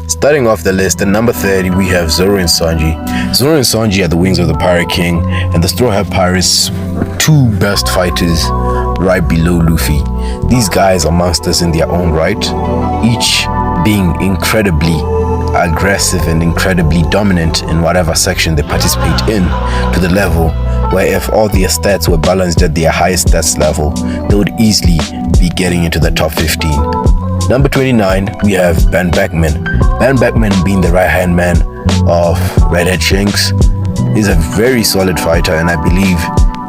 Starting off the list, at number 30, we have Zoro and Sanji. Zoro and Sanji are the wings of the Pirate King, and the Straw Hat Pirates, two best fighters right below Luffy. These guys are monsters in their own right, each being incredibly aggressive and incredibly dominant in whatever section they participate in, to the level where if all their stats were balanced at their highest stats level, they would easily be getting into the top 15. Number 29, we have Ben Beckman. Ben Beckman being the right-hand man of Redhead Shanks. He's a very solid fighter, and I believe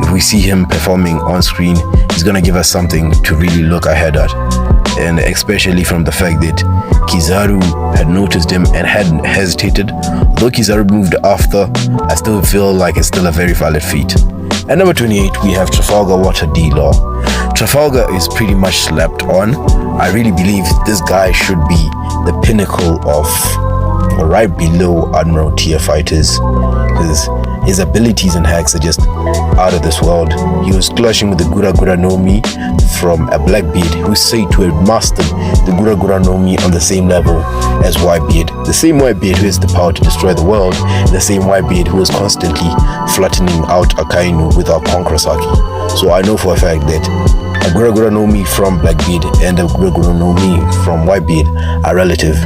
if we see him performing on screen, he's going to give us something to really look ahead at. And especially from the fact that Kizaru had noticed him and hadn't hesitated. Though Kizaru moved after, I still feel like it's still a very valid feat. At number 28, we have Trafalgar Water D-Law. Trafalgar is pretty much slept on. I really believe this guy should be the pinnacle of right below Admiral tier fighters, because his abilities and hacks are just out of this world. He was clashing with the Gura Gura no Mi from a Blackbeard who said to have mastered the Gura Gura no Mi on the same level as Whitebeard. The same Whitebeard who has the power to destroy the world, the same Whitebeard who was constantly flattening out Akainu without Konkrasaki. So I know for a fact that a Gura Gura no Mi from Blackbeard and a Gura Gura no Mi from Whitebeard are relative,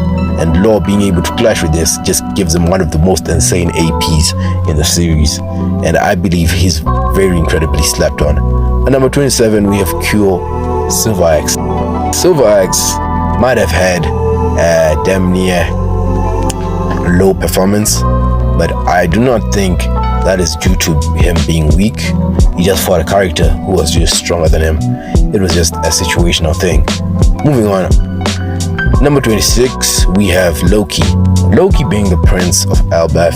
and Law being able to clash with this just gives him one of the most insane APs in the series, and I believe he's very incredibly slept on. At number 27, we have Kyo Silver Axe. Silver Axe might have had a damn near low performance, but I do not think that is due to him being weak. He just fought a character who was just stronger than him. It was just a situational thing. Moving on. Number 26, we have Loki. Loki being the Prince of Elbaf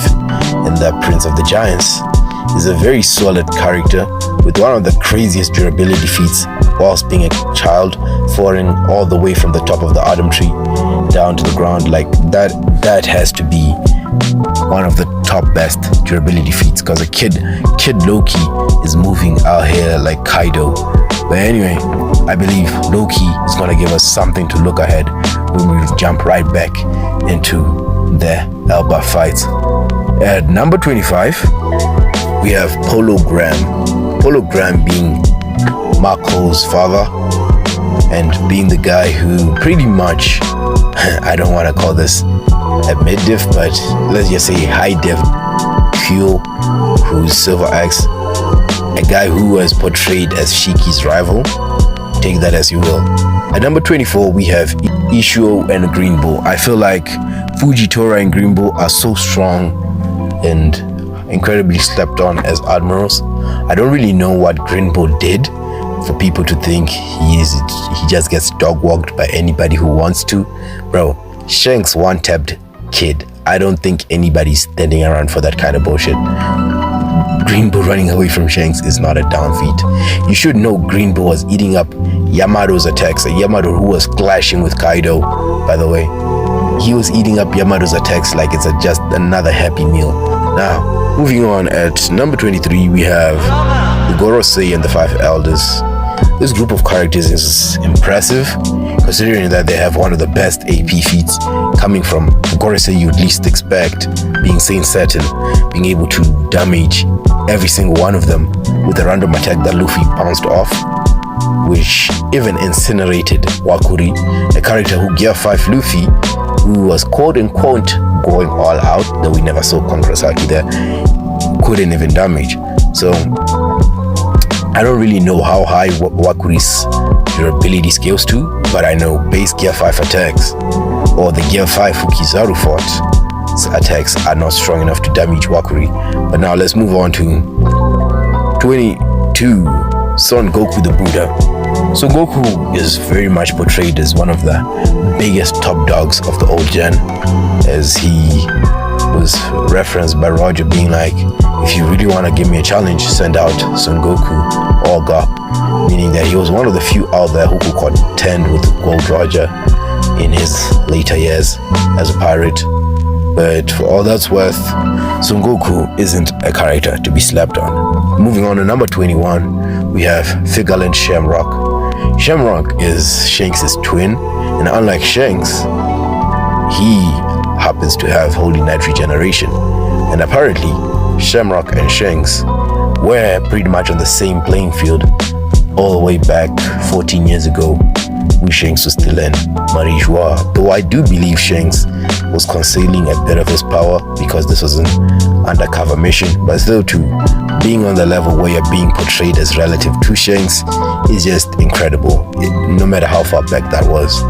and the Prince of the Giants is a very solid character with one of the craziest durability feats whilst being a child, falling all the way from the top of the Adam tree down to the ground. Like that has to be one of the top best durability feats, because a kid Loki is moving out here like Kaido. But anyway, I believe Loki is going to give us something to look ahead when we jump right back into the Elba fights. At number 25, we have Polo Graham. Polo Graham being Marco's father and being the guy who pretty much, I don't want to call this a mid-diff, but let's just say high-diff Kyo, who's Silver Axe, a guy who was portrayed as Shiki's rival. Take that as you will. At number 24, we have Ishuo and Greenbow. I feel like Fujitora and Greenbow are so strong and incredibly slept on as admirals. I don't really know what Greenbow did for people to think he just gets dog-walked by anybody who wants to. Bro, Shanks one-tapped kid. I don't think anybody's standing around for that kind of bullshit. Greenbow running away from Shanks is not a down feat. You should know Greenbow was eating up Yamato's attacks. Yamato who was clashing with Kaido, by the way. He was eating up Yamato's attacks like it's just another happy meal. Now, moving on, at number 23, we have the Gorosei and the Five Elders. This group of characters is impressive, considering that they have one of the best AP feats coming from Gorosei you'd least expect, being Saint Saturn, being able to damage every single one of them with a random attack that Luffy bounced off, which even incinerated Wakuri, a character who Gear 5 Luffy, who was quote-unquote going all out, though we never saw Konkrasaki there, couldn't even damage. So I don't really know how high Wakuri's durability scales to, but I know base Gear 5 attacks, or the Gear 5 Fukizaru fought attacks, are not strong enough to damage Wakuri. But now let's move on to 22, Son Goku the Buddha. So Goku is very much portrayed as one of the biggest top dogs of the old gen, as he was referenced by Roger being like, if you really want to give me a challenge, send out Son Goku or Ga, meaning that he was one of the few out there who could contend with Gold Roger in his later years as a pirate. But for all that's worth, Son Goku isn't a character to be slept on. Moving on to number 21, we have Figaland Shamrock. Shamrock is Shanks' twin, and unlike Shanks, he happens to have Holy Knight regeneration. And apparently, Shamrock and Shanks were pretty much on the same playing field all the way back 14 years ago, when Shanks was still in Marijois. Though I do believe Shanks was concealing a bit of his power because this was an undercover mission, but still too, being on the level where you're being portrayed as relative to Shanks is just incredible, no matter how far back that was.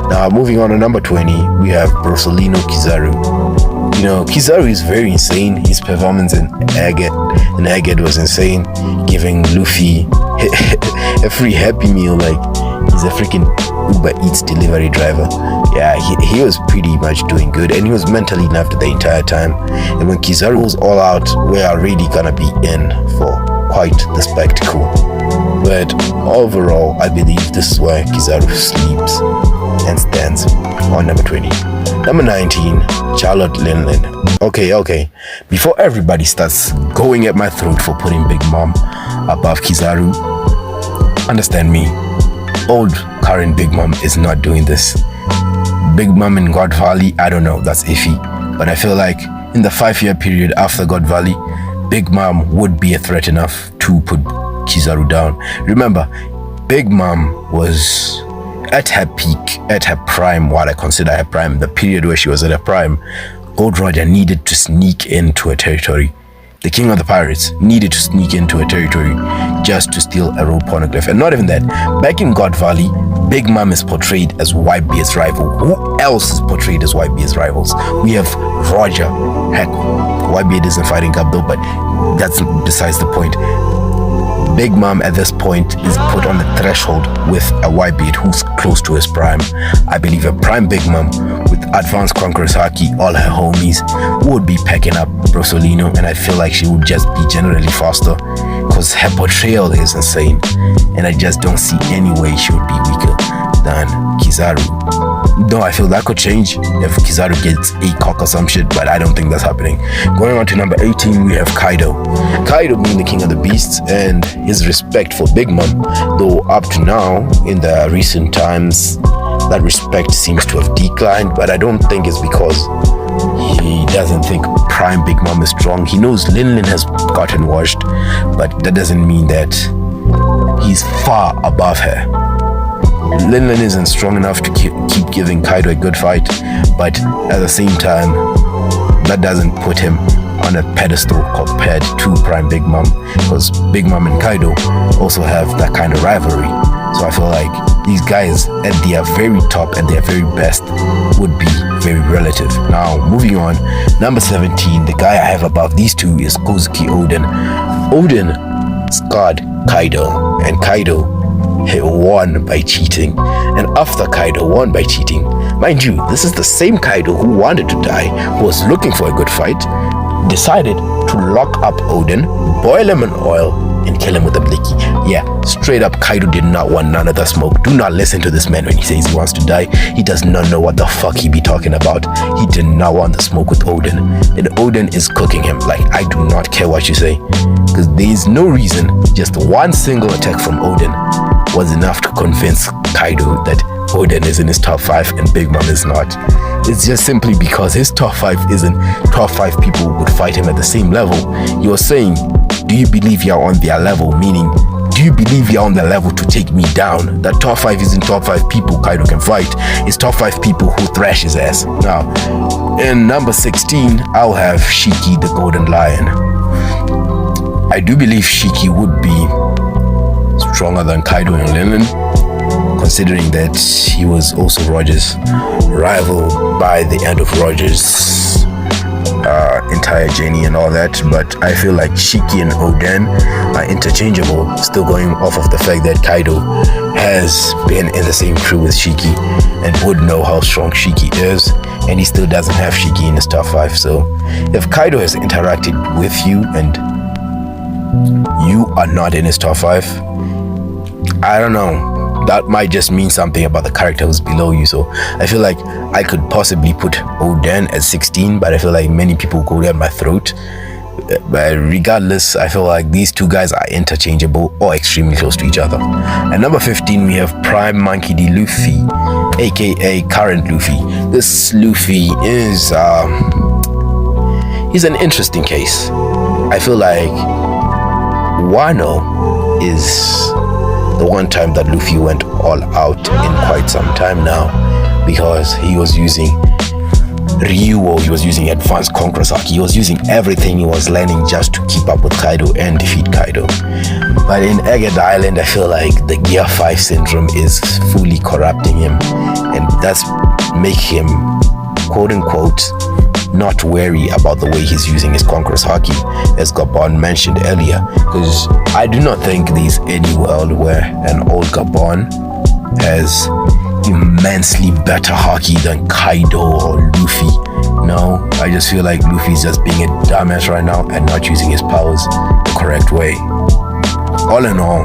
Now, moving on to number 20, we have Bronsolino Kizaru. You know, Kizaru is very insane. His performance in Egghead was insane, giving Luffy a free Happy Meal like he's a freaking Uber Eats delivery driver. Yeah, he was pretty much doing good, and he was mentally left the entire time. And when Kizaru was all out, we're already gonna be in for quite the spectacle. But overall, I believe this is where Kizaru sleeps and stands on number 20. Number 19, Charlotte Linlin. Okay. Before everybody starts going at my throat for putting Big Mom above Kizaru, understand me. Old current Big Mom is not doing this. Big Mom in God Valley, I don't know, that's iffy. But I feel like in the 5-year period after God Valley, Big Mom would be a threat enough to put Kizaru down. Remember, Big Mom was at her peak, at her prime, what I consider her prime, the period where she was at her prime. Gold Roger needed to sneak into a territory. The king of the pirates needed to sneak into a territory just to steal a rope poneglyph. And not even that. Back in God Valley, Big Mom is portrayed as Whitebeard's rival. Who else is portrayed as Whitebeard's rivals? We have Roger. Heck, Whitebeard isn't fighting up though, but that's besides the point. Big Mom at this point is put on the threshold with a Whitebeard who's close to his prime. I believe a prime Big Mom with advanced Conqueror's Haki, all her homies, would be packing up Bronsolino, and I feel like she would just be generally faster because her portrayal is insane, and I just don't see any way she would be weaker than Kizaru. Though I feel that could change if Kizaru gets a cock or some shit, but I don't think that's happening. Going on to number 18, we have Kaido. Kaido being the king of the beasts, and his respect for Big Mom, though up to now, in the recent times, that respect seems to have declined, but I don't think it's because he doesn't think prime Big Mom is strong. He knows Linlin has gotten washed, but that doesn't mean that he's far above her. Linlin isn't strong enough to keep giving Kaido a good fight, but at the same time, that doesn't put him on a pedestal compared to prime Big Mom, because Big Mom and Kaido also have that kind of rivalry. So I feel like these guys at their very top, at their very best, would be very relative. Now, moving on, number 17, the guy I have above these two is Kozuki Oden. Oden scarred Kaido, and Kaido he won by cheating. And after Kaido won by cheating, mind you, this is the same Kaido who wanted to die, who was looking for a good fight, decided to lock up Oden, boil him in oil, and kill him with a blicky. Yeah, straight up, Kaido did not want none of the smoke. Do not listen to this man when he says he wants to die. He does not know what the fuck he be talking about. He did not want the smoke with Oden, and Oden is cooking him. Like, I do not care what you say, because there is no reason, just one single attack from Oden was enough to convince Kaido that Oden is in his top 5 and Big Mom is not. It's just simply because his top 5 isn't top 5 people who would fight him at the same level. You're saying, do you believe you're on their level? Meaning, do you believe you're on the level to take me down? That top 5 isn't top 5 people Kaido can fight. It's top 5 people who thrash his ass. Now, in number 16, I'll have Shiki the Golden Lion. I do believe Shiki would be stronger than Kaido and Linlin, considering that he was also Roger's rival by the end of Roger's entire journey and all that. But I feel like Shiki and Oden are interchangeable, still going off of the fact that Kaido has been in the same crew with Shiki and would know how strong Shiki is, and he still doesn't have Shiki in his top 5. So if Kaido has interacted with you and you are not in his top 5, I don't know, that might just mean something about the character who's below you. So I feel like I could possibly put Oden at 16, but I feel like many people go down my throat. But regardless, I feel like these two guys are interchangeable or extremely close to each other. At number 15, we have Prime Monkey D. Luffy. aka current Luffy. This Luffy is he's an interesting case. I feel like Wano is the one time that Luffy went all out in quite some time now, because he was using Ryuo, he was using advanced Conqueror's Haki, he was using everything he was learning just to keep up with Kaido and defeat Kaido. But in Egged Island, I feel like the Gear 5 syndrome is fully corrupting him, and that's make him, quote unquote, not wary about the way he's using his Conqueror's Haki, as Gabon mentioned earlier, because I do not think there's any world where an old Gabon has immensely better Haki than Kaido or Luffy. No, I just feel like Luffy's just being a dumbass right now and not using his powers the correct way. All in all,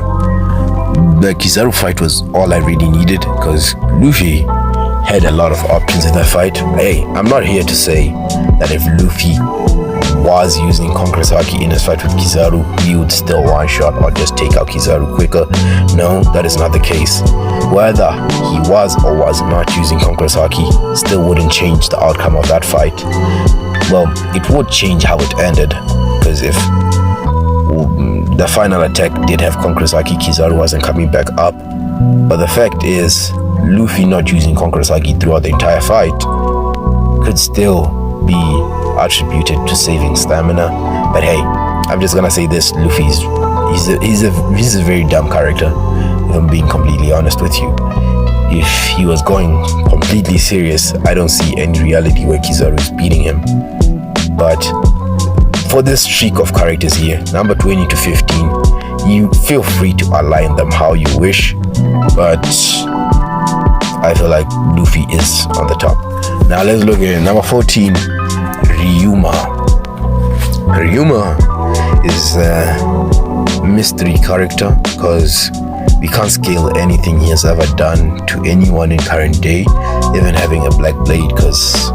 the Kizaru fight was all I really needed, because Luffy had a lot of options in that fight. Hey, I'm not here to say that if Luffy was using Conqueror's Haki in his fight with Kizaru, he would still one-shot or just take out Kizaru quicker. No, that is not the case. Whether he was or was not using Conqueror's Haki still wouldn't change the outcome of that fight. Well, it would change how it ended, because if the final attack did have Conqueror's Haki, Kizaru wasn't coming back up. But the fact is, Luffy not using Conqueror's Haki throughout the entire fight could still be attributed to saving stamina. But hey, I'm just gonna say this: Luffy's he's a very dumb character, if I'm being completely honest with you. If he was going completely serious, I don't see any reality where Kizaru is beating him. But for this streak of characters here, number 20 to 15, you feel free to align them how you wish, but I feel like Luffy is on the top. Now let's look at number 14, Ryuma. Ryuma is a mystery character, because we can't scale anything he has ever done to anyone in current day, even having a black blade, because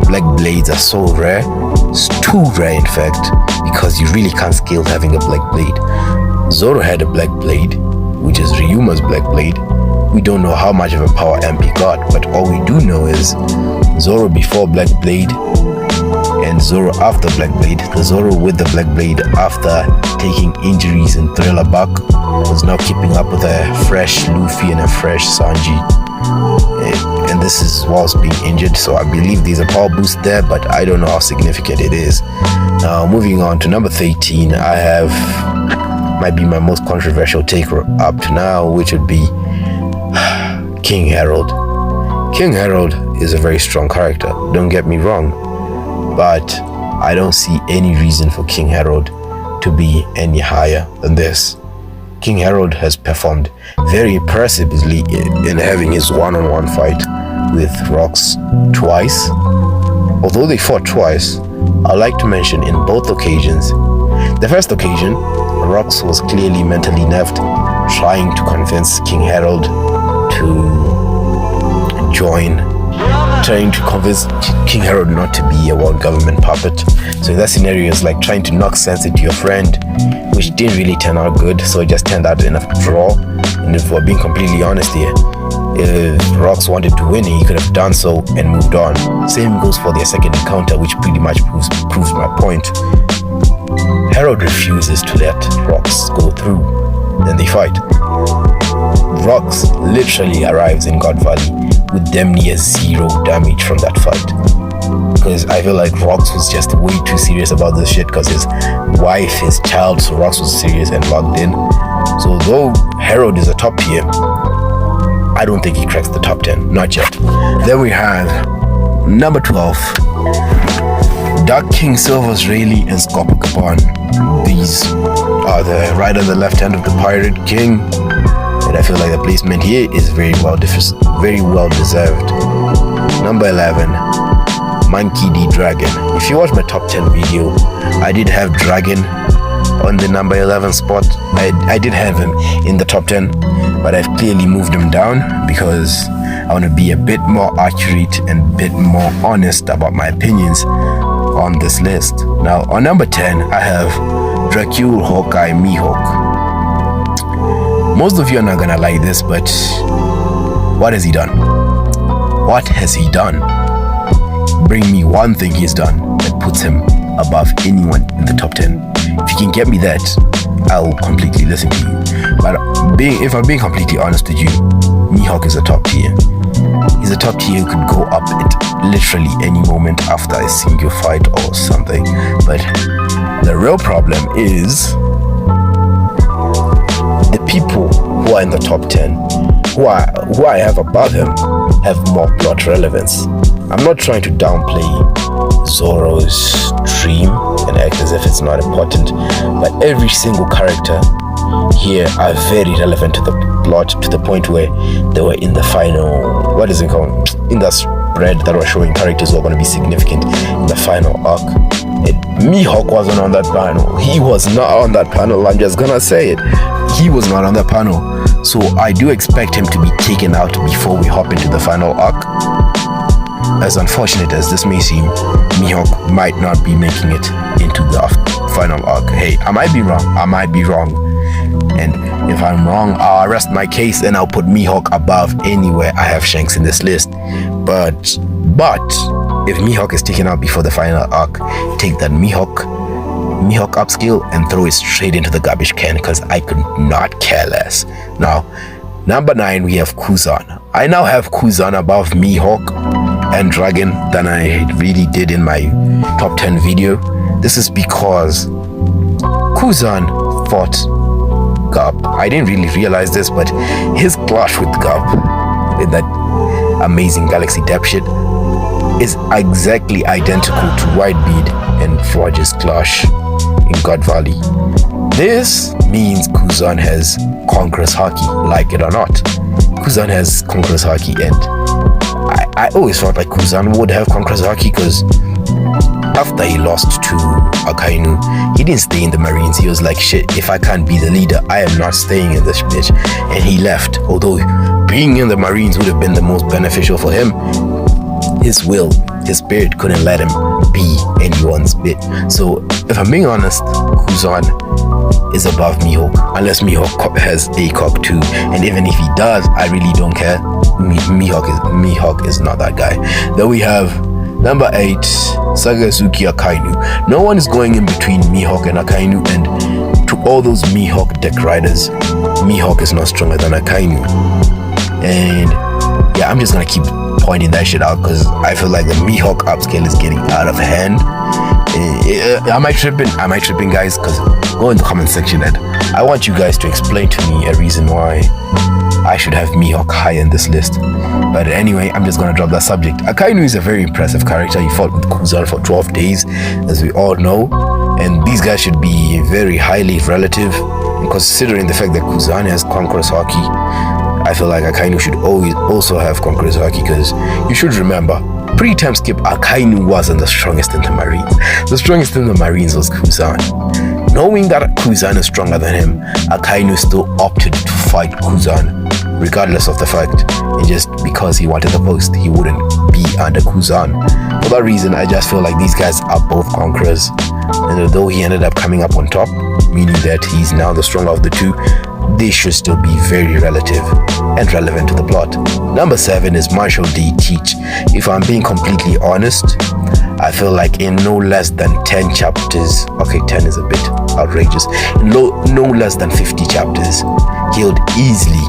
black blades are so rare. It's too rare, in fact, because you really can't scale having a black blade. Zoro had a black blade, which is Ryuma's black blade. We don't know how much of a power MP got, but all we do know is Zoro before Black Blade and Zoro after Black Blade. The Zoro with the Black Blade after taking injuries in Thriller Bark was now keeping up with a fresh Luffy and a fresh Sanji. And this is whilst being injured, so I believe there's a power boost there, but I don't know how significant it is. Now moving on to number 13, I have might be my most controversial take up to now, which would be King Harold. King Harold is a very strong character, don't get me wrong, but I don't see any reason for King Harold to be any higher than this. King Harold has performed very impressively in having his one-on-one fight with Rox twice. Although they fought twice, I'd like to mention in both occasions, the first occasion, Rox was clearly mentally nerfed, trying to convince King Harold to join, trying to convince King Harold not to be a world government puppet. So in that scenario, it's like trying to knock sense into your friend, which didn't really turn out good, so it just turned out in a draw. And if we're being completely honest here, if Rox wanted to win, he could have done so and moved on. Same goes for their second encounter, which pretty much proves my point. Harold refuses to let Rox go through, then they fight. Rox literally arrives in God Valley with damn near zero damage from that fight, because I feel like Rox was just way too serious about this shit, because his wife, his child, so Rox was serious and logged in. So though Harold is a top tier, I don't think he cracks the top 10, not yet. Then we have number 12, Dark King Silver's Rayleigh and Scorpio. These are the right and the left hand of the Pirate King, and I feel like the placement here is very well deserved. Number 11, Monkey D. Dragon. If you watch my top 10 video, I did have Dragon on the number 11 spot. I did have him in the top 10, but I've clearly moved him down because I want to be a bit more accurate and a bit more honest about my opinions on this list. Now on number 10, I have Dracule Hawkeye Mihawk. Most of you are not gonna like this, but what has he done? What has he done? Bring me one thing he's done that puts him above anyone in the top 10. If you can get me that, I'll completely listen to you. But if I'm being completely honest with you, Mihawk is a top tier. He's a top tier who could go up at literally any moment after a single fight or something. But the real problem is the people who are in the top 10, who I have above him, have more plot relevance. I'm not trying to downplay Zoro's dream and act as if it's not important, but every single character here are very relevant to the plot, to the point where they were in the final, what is it called, in the spread that was showing characters who are going to be significant in the final arc. Mihawk wasn't on that panel. He was not on that panel. I'm just gonna say it. He was not on that panel. So I do expect him to be taken out before we hop into the final arc. As unfortunate as this may seem, Mihawk might not be making it into the final arc. Hey, I might be wrong. And if I'm wrong, I'll rest my case and I'll put Mihawk above anywhere I have Shanks in this list. But if Mihawk is taken out before the final arc, take that Mihawk upscale and throw it straight into the garbage can, because I could not care less. Now, number 9, we have Kuzan. I now have Kuzan above Mihawk and Dragon than I really did in my top 10 video. This is because Kuzan fought Garp. I didn't really realize this, but his clash with Garp in that amazing Galaxy Depth shit is exactly identical to Whitebeard and Forge's clash in God Valley. This means Kuzan has Conqueror's Haki, like it or not. Kuzan has Conqueror's Haki, and I always felt like Kuzan would have Conqueror's Haki, because after he lost to Akainu, he didn't stay in the Marines. He was like, shit, if I can't be the leader, I am not staying in this bitch. And he left. Although being in the Marines would have been the most beneficial for him, his spirit couldn't let him be anyone's bit. So if I'm being honest, Kuzan is above Mihawk, unless Mihawk has ACOG too. And even if he does, I really don't care. Mihawk is not that guy. Then we have number 8, Sagazuki Akainu. No one is going in between Mihawk and Akainu, and to all those Mihawk deck riders, Mihawk is not stronger than Akainu. And yeah, I'm just gonna keep pointing that shit out, because I feel like the Mihawk upscale is getting out of hand. Am I tripping, guys? Because go in the comment section and I want you guys to explain to me a reason why I should have Mihawk high in this list. But anyway, I'm just gonna drop that subject. Akainu is a very impressive character. He fought with Kuzan for 12 days, as we all know, and these guys should be very highly relative. And considering the fact that Kuzan has Conqueror's Haki, I feel like Akainu should always also have Conqueror's Haki, because you should remember, pre-time skip, Akainu wasn't the strongest in the Marines. The strongest in the Marines was Kuzan. Knowing that Kuzan is stronger than him, Akainu still opted to fight Kuzan, regardless of the fact, and just because he wanted the post, he wouldn't be under Kuzan. For that reason, I just feel like these guys are both conquerors, and although he ended up coming up on top, meaning that he's now the stronger of the two, they should still be very relative and relevant to the plot. Number 7 is Marshall D. Teach. If I'm being completely honest, I feel like in no less than 10 chapters, okay, 10 is a bit outrageous, in no less than 50 chapters, he would easily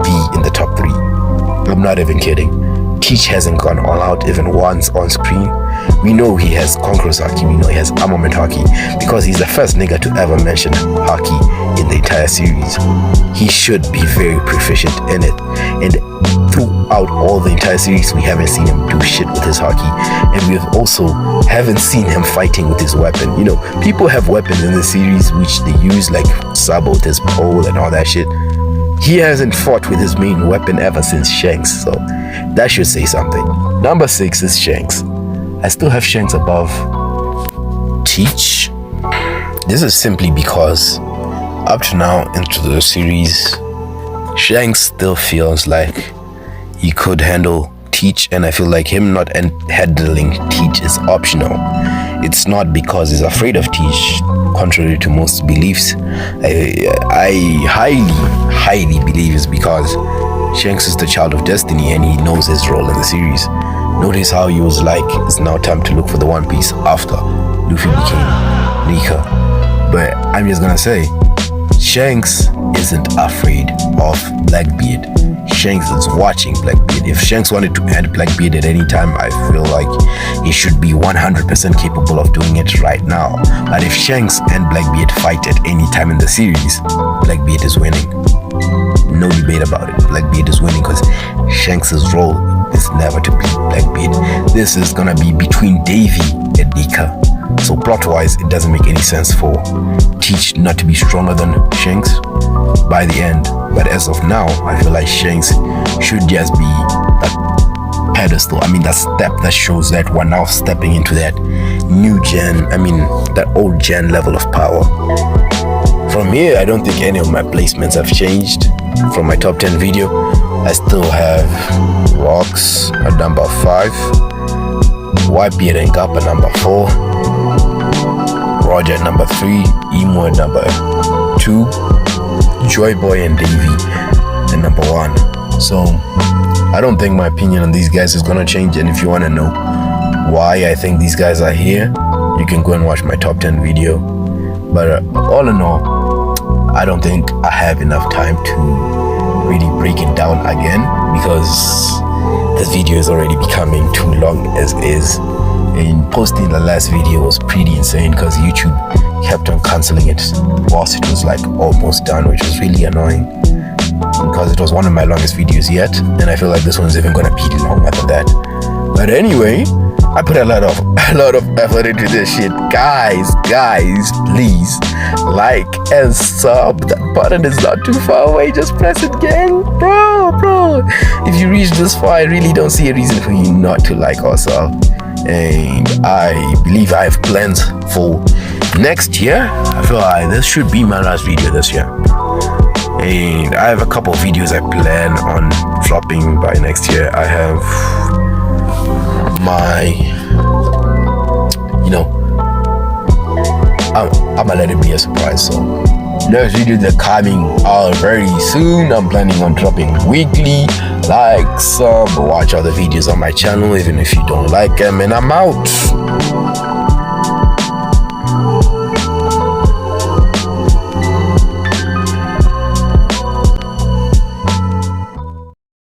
be in the top 3. I'm not even kidding. Teach hasn't gone all out even once on screen. We know he has Conqueror's Haki, we know he has Armament Haki, because he's the first nigga to ever mention Haki in the entire series. He should be very proficient in it, and throughout all the entire series we haven't seen him do shit with his Haki, and we also haven't seen him fighting with his weapon. You know, people have weapons in the series which they use, like Sabo with his pole and all that shit. He hasn't fought with his main weapon ever since Shanks, so that should say something. Number 6 is Shanks. I still have Shanks above Teach. This is simply because up to now into the series, Shanks still feels like he could handle Teach, and I feel like him not handling Teach is optional. It's not because he's afraid of Teach, contrary to most beliefs. I highly believe it's because Shanks is the child of destiny and he knows his role in the series. Notice how he was like, it's now time to look for the One Piece after Luffy became Nika. But I'm just gonna say, Shanks isn't afraid of Blackbeard. Shanks is watching Blackbeard. If Shanks wanted to end Blackbeard at any time, I feel like he should be 100% capable of doing it right now. But if Shanks and Blackbeard fight at any time in the series, Blackbeard is winning. No debate about it. Blackbeard is winning because Shanks' role is never to beat Blackbeard. This is gonna be between Davy and Nika. So plot-wise, it doesn't make any sense for Teach not to be stronger than Shanks by the end. But as of now, I feel like Shanks should just be that pedestal. I mean, that step that shows that we're now stepping into that new gen, that old gen level of power. From here, I don't think any of my placements have changed from my top 10 video. I still have Rocks at number 5, Whitebeard and Gap at number 4, Roger at number 3, Emo at number 2, Joy Boy and Davy at number 1. So I don't think my opinion on these guys is gonna change, and if you wanna know why I think these guys are here, you can go and watch my top 10 video. But all in all, I don't think I have enough time to really break it down again, because this video is already becoming too long as is. And posting the last video was pretty insane because YouTube kept on cancelling it whilst it was like almost done, which was really annoying because it was one of my longest videos yet, and I feel like this one's even gonna be longer than that. But anyway, I put a lot of effort into this shit. Guys, please like and sub. That button is not too far away. Just press it, gang. Bro. If you reach this far, I really don't see a reason for you not to like or sub. And I believe I have plans for next year. I feel like this should be my last video this year. And I have a couple of videos I plan on dropping by next year. I have I'm gonna let it be a surprise. So next videos are coming out very soon. I'm planning on dropping weekly. Like, sub, watch other videos on my channel even if you don't like them, and I'm out.